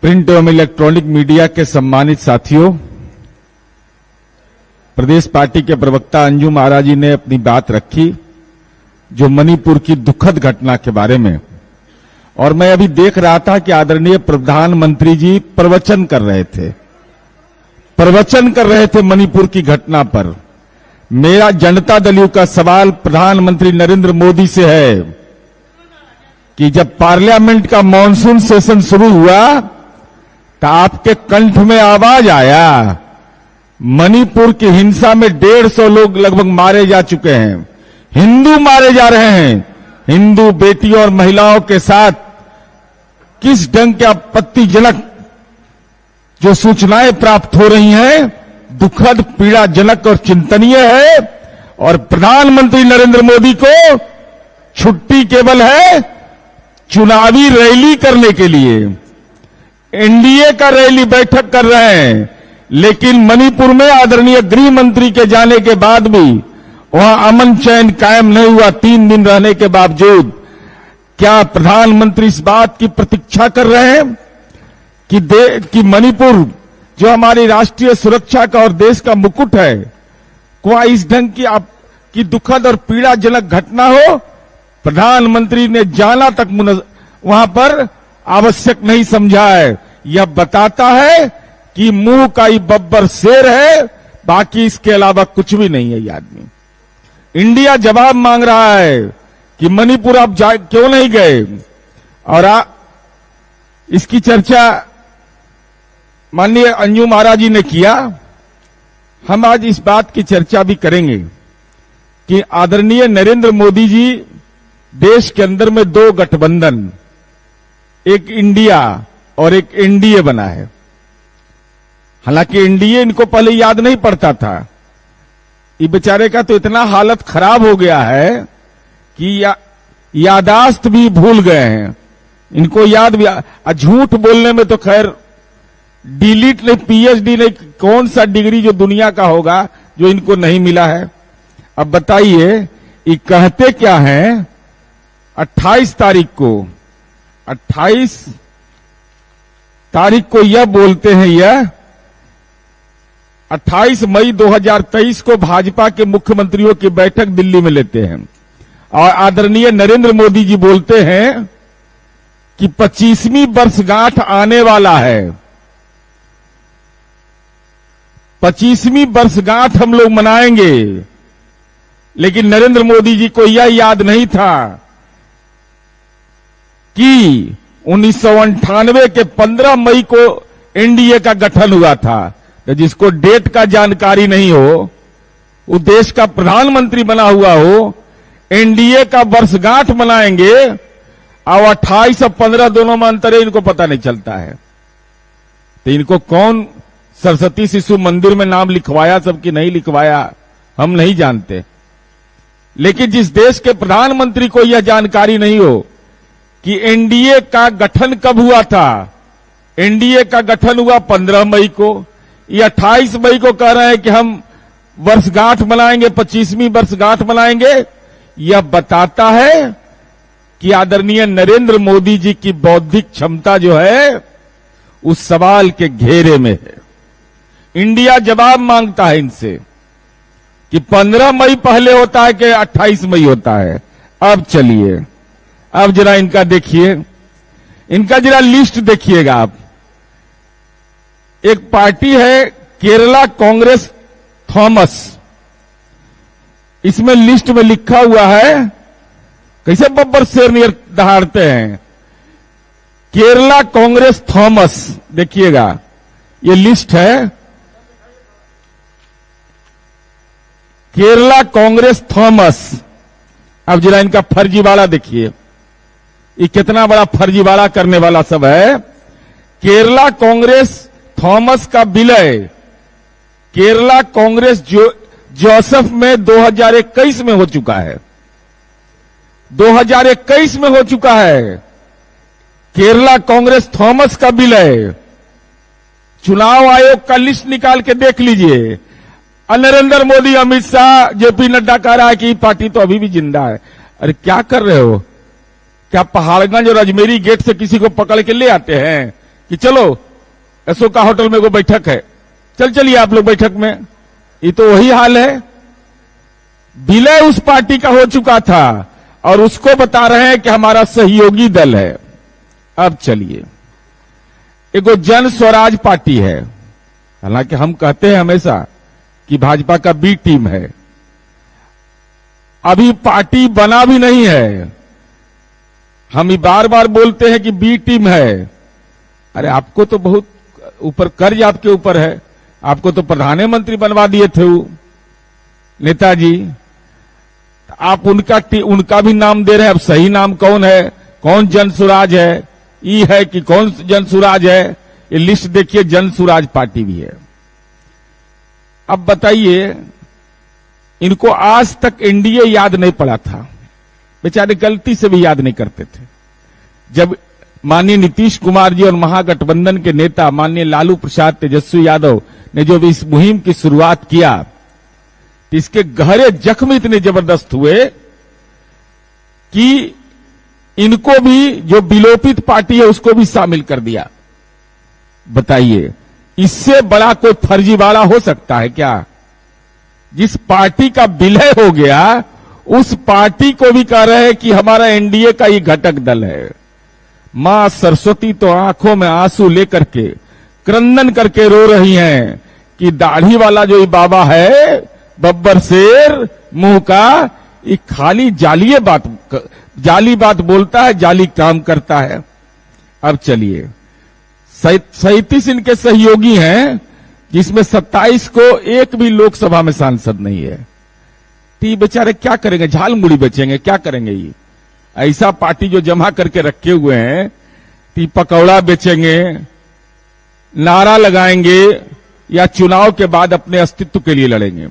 Print एवं electronic media के सम्मानित साथियों, प्रदेश पार्टी के प्रवक्ता अंजुम आरा जी ने अपनी बात रखी जो मणिपुर की दुखद घटना के बारे में, और मैं अभी देख रहा था कि आदरणीय प्रधानमंत्री जी प्रवचन कर रहे थे मणिपुर की घटना पर। मेरा जनता दल यू का सवाल प्रधानमंत्री नरेंद्र मोदी से है कि जब पार्लियामेंट का मॉनसून सेशन शुरू हुआ तो आपके कंठ में आवाज आया, मणिपुर की हिंसा में 150 लोग लगभग मारे जा चुके हैं, हिंदू मारे जा रहे हैं, हिंदू बेटियों और महिलाओं के साथ किस ढंग के आपत्तिजनक जो सूचनाएं प्राप्त हो रही हैं, दुखद, पीड़ाजनक और चिंतनीय है। और प्रधानमंत्री नरेंद्र मोदी को छुट्टी केवल है चुनावी रैली करने के लिए। एनडीए का रैली बैठक कर रहे हैं, लेकिन मणिपुर में आदरणीय गृह मंत्री के जाने के बाद भी वहां अमन चैन कायम नहीं हुआ 3 दिन रहने के बावजूद। क्या प्रधानमंत्री इस बात की प्रतीक्षा कर रहे हैं कि मणिपुर जो हमारी राष्ट्रीय सुरक्षा का और देश का मुकुट है, वहां इस ढंग की दुखद और पीड़ाजनक घटना हो? प्रधानमंत्री ने जाना तक वहां पर आवश्यक नहीं समझा है। यह बताता है कि मुंह का ही बब्बर शेर है, बाकी इसके अलावा कुछ भी नहीं है ये आदमी। इंडिया जवाब मांग रहा है कि मणिपुर आप क्यों नहीं गए, और इसकी चर्चा माननीय अंजुम आरा जी ने किया। हम आज इस बात की चर्चा भी करेंगे कि आदरणीय नरेंद्र मोदी जी देश के अंदर में 2 गठबंधन, एक इंडिया और एक एनडीए बना है। हालांकि एनडीए इनको पहले याद नहीं पड़ता था। ये बेचारे का तो इतना हालत खराब हो गया है कि यादाश्त भी भूल गए हैं, इनको याद भी। झूठ बोलने में तो खैर डिलीट नहीं, पीएचडी नहीं, कौन सा डिग्री जो दुनिया का होगा जो इनको नहीं मिला है। अब बताइए ये कहते क्या हैं? 28 तारीख को यह बोलते हैं, यह 28 मई 2023 को भाजपा के मुख्यमंत्रियों की बैठक दिल्ली में लेते हैं, और आदरणीय नरेंद्र मोदी जी बोलते हैं कि 25वीं वर्षगांठ आने वाला है, 25वीं वर्षगांठ हम लोग मनाएंगे। लेकिन नरेंद्र मोदी जी को यह याद नहीं था कि 1998 के 15 मई को एनडीए का गठन हुआ था। तो जिसको डेट का जानकारी नहीं हो, वो देश का प्रधानमंत्री बना हुआ हो, एनडीए का वर्षगांठ मनाएंगे और 28 और 15 दोनों में अंतर है, इनको पता नहीं चलता है। तो इनको कौन सरस्वती शिशु मंदिर में नाम लिखवाया, सबकी नहीं लिखवाया, हम नहीं जानते। लेकिन जिस देश के प्रधानमंत्री को यह जानकारी नहीं हो कि एनडीए का गठन कब हुआ था, एनडीए का गठन हुआ 15 मई को, ये 28 मई को कह रहे हैं कि हम वर्षगांठ मनाएंगे, 25वीं वर्षगांठ मनाएंगे। यह बताता है कि आदरणीय नरेंद्र मोदी जी की बौद्धिक क्षमता जो है उस सवाल के घेरे में है। इंडिया जवाब मांगता है इनसे कि 15 मई पहले होता है कि 28 मई होता है। अब चलिए, अब जरा इनका देखिए, इनका जरा लिस्ट देखिएगा आप। एक पार्टी है केरला कांग्रेस थॉमस, इसमें लिस्ट में लिखा हुआ है, कैसे बब्बर शेर नियर दहाड़ते हैं, केरला कांग्रेस थॉमस। देखिएगा ये लिस्ट है, केरला कांग्रेस थॉमस। अब जरा इनका फर्जीवाड़ा देखिए, ये कितना बड़ा फर्जीवाड़ा करने वाला सब है। केरला कांग्रेस थॉमस का विलय केरला कांग्रेस जोसेफ में 2021 में हो चुका है, 2021 में हो चुका है। केरला कांग्रेस थॉमस का विलय, चुनाव आयोग का लिस्ट निकाल के देख लीजिए। नरेंद्र मोदी, अमित शाह, जेपी नड्डा कह रहा है कि पार्टी तो अभी भी जिंदा है। अरे क्या कर रहे हो? क्या पहाड़गंज और अजमेरी गेट से किसी को पकड़ के ले आते हैं? कि चलो अशोका होटल में वो बैठक है, चलिए आप लोग बैठक में। ये तो वही हाल है, विलय उस पार्टी का हो चुका था और उसको बता रहे हैं कि हमारा सहयोगी दल है। अब चलिए, एगो जन स्वराज पार्टी है, हालांकि हम कहते हैं हमेशा कि भाजपा का बी टीम है, अभी पार्टी बना भी नहीं है। हम ये बार बार बोलते हैं कि बी टीम है। अरे आपको तो बहुत ऊपर कर्ज आपके ऊपर है, आपको तो प्रधानमंत्री बनवा दिए थे वो नेताजी, आप उनका भी नाम दे रहे हैं। अब सही नाम कौन है, कौन जन सुराज है, ई है कि कौन जन सुराज है, ये लिस्ट देखिए, जन सुराज पार्टी भी है। अब बताइए, इनको आज तक एनडीए याद नहीं पड़ा था, बेचारे गलती से भी याद नहीं करते थे। जब माननीय नीतीश कुमार जी और महागठबंधन के नेता माननीय लालू प्रसाद तेजस्वी यादव ने जो भी इस मुहिम की शुरुआत किया, तो इसके गहरे जख्म इतने जबरदस्त हुए कि इनको भी, जो विलोपित पार्टी है उसको भी शामिल कर दिया। बताइए, इससे बड़ा कोई फर्जीवाड़ा हो सकता है क्या? जिस पार्टी का विलय हो गया उस पार्टी को भी कह रहे हैं कि हमारा एनडीए का ही घटक दल है। मां सरस्वती तो आंखों में आंसू लेकर के क्रंदन करके रो रही हैं कि दाढ़ी वाला जो ये बाबा है, बब्बर शेर मुंह का, ये खाली जाली बात बोलता है, जाली काम करता है। अब चलिए, 37 इनके सहयोगी हैं, जिसमें 27 को एक भी लोकसभा में सांसद नहीं है। तो ये बेचारे क्या करेंगे? झाल मुड़ी बेचेंगे, क्या करेंगे? ये ऐसा पार्टी जो जमा करके रखे हुए हैं, तो पकौड़ा बेचेंगे, नारा लगाएंगे या चुनाव के बाद अपने अस्तित्व के लिए लड़ेंगे।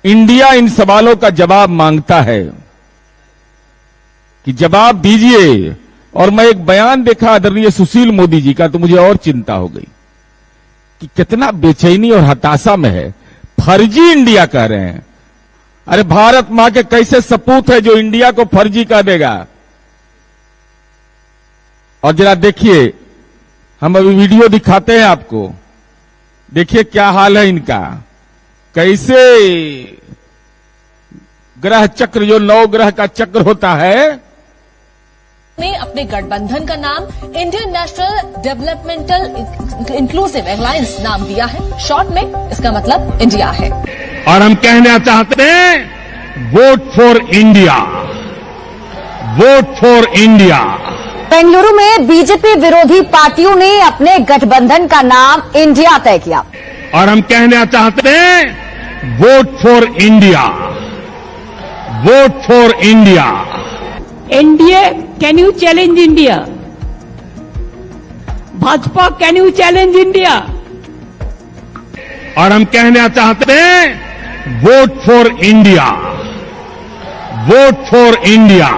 इंडिया इन सवालों का जवाब मांगता है कि जवाब दीजिए। और मैं एक बयान देखा आदरणीय सुशील मोदी जी का, तो मुझे और चिंता हो गई कि कितना बेचैनी और हताशा में है। फर्जी इंडिया कह रहे हैं। अरे भारत मां के कैसे सपूत है जो इंडिया को फर्जी कह देगा? और जरा देखिए, हम अभी वीडियो दिखाते हैं आपको, देखिए क्या हाल है इनका, कैसे ग्रह चक्र, जो 9 ग्रह का चक्र होता है, ने अपने गठबंधन का नाम Indian national developmental inclusive alliance नाम दिया है। शॉर्ट में इसका मतलब इंडिया है। और हम कहना चाहते हैं, vote for India, vote for India. Bengaluru में बीजेपी विरोधी पार्टियों ने अपने गठबंधन का नाम इंडिया तय किया। और हम कहना चाहते हैं, vote for India, vote for India. NDA, can you challenge India? Bhajpa, can you challenge India? और हम कहना चाहते हैं, vote for India, vote for India.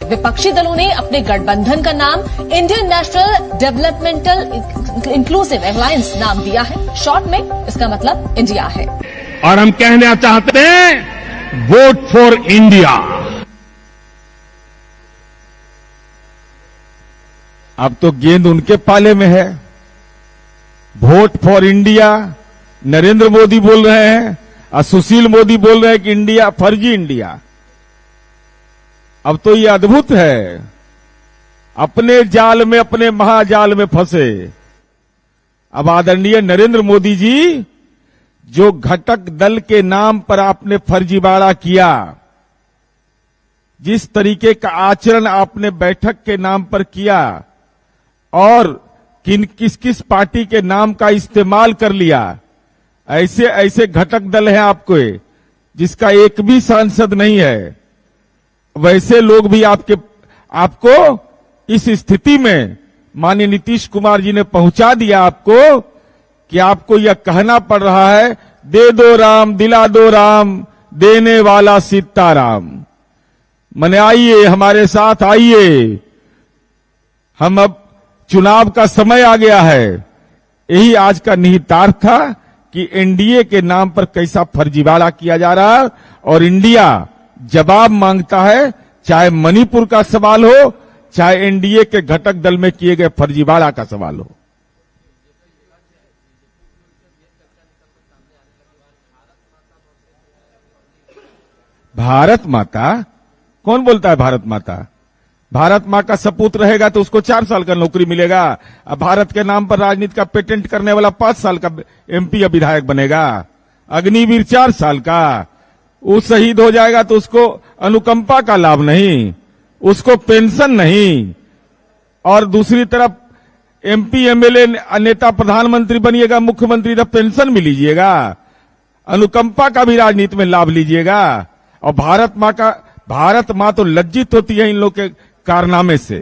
विपक्षी दलों ने अपने गठबंधन का नाम Indian national developmental inclusive alliance नाम दिया है। शॉर्ट में इसका मतलब इंडिया है। और हम कहना चाहते हैं, वोट फॉर इंडिया। अब तो गेंद उनके पाले में है। Vote for India Narendra Modi बोल रहे हैं और सुशील मोदी बोल रहे हैं कि इंडिया, फर्जी इंडिया। अब तो ये अद्भुत है, अपने जाल में, अपने महाजाल में फंसे। अब आदरणीय नरेंद्र मोदी जी, जो घटक दल के नाम पर आपने फर्जीवाड़ा किया, जिस तरीके का आचरण आपने बैठक के नाम पर किया और किस किस पार्टी के नाम का इस्तेमाल कर लिया, ऐसे ऐसे घटक दल हैं आपको जिसका एक भी सांसद नहीं है। वैसे लोग भी आपको इस स्थिति में माननीय नीतीश कुमार जी ने पहुंचा दिया आपको कि आपको यह कहना पड़ रहा है, दे दो राम, दिला दो राम, देने वाला सीताराम। मने आइए, हमारे साथ आइए, हम अब चुनाव का समय आ गया है। यही आज का निहितार्थ था कि एनडीए के नाम पर कैसा फर्जीवाड़ा किया जा रहा है और इंडिया जवाब मांगता है, चाहे मणिपुर का सवाल हो, चाहे एनडीए के घटक दल में किए गए फर्जीवाड़ा का सवाल हो। भारत माता, कौन बोलता है भारत माता? भारत मां का सपूत रहेगा तो उसको 4 साल का नौकरी मिलेगा। अब भारत के नाम पर राजनीति का पेटेंट करने वाला 5 साल का एमपी या विधायक बनेगा। अग्निवीर 4 साल का, वो शहीद हो जाएगा तो उसको अनुकंपा का लाभ नहीं, उसको पेंशन नहीं। और दूसरी तरफ एमपी एमएलए नेता प्रधानमंत्री बनिएगा, मुख्यमंत्री, तो पेंशन भी लीजिएगा, अनुकंपा का भी राजनीति में लाभ लीजिएगा। और भारत मां तो लज्जित होती है इन लोग के कारनामे से।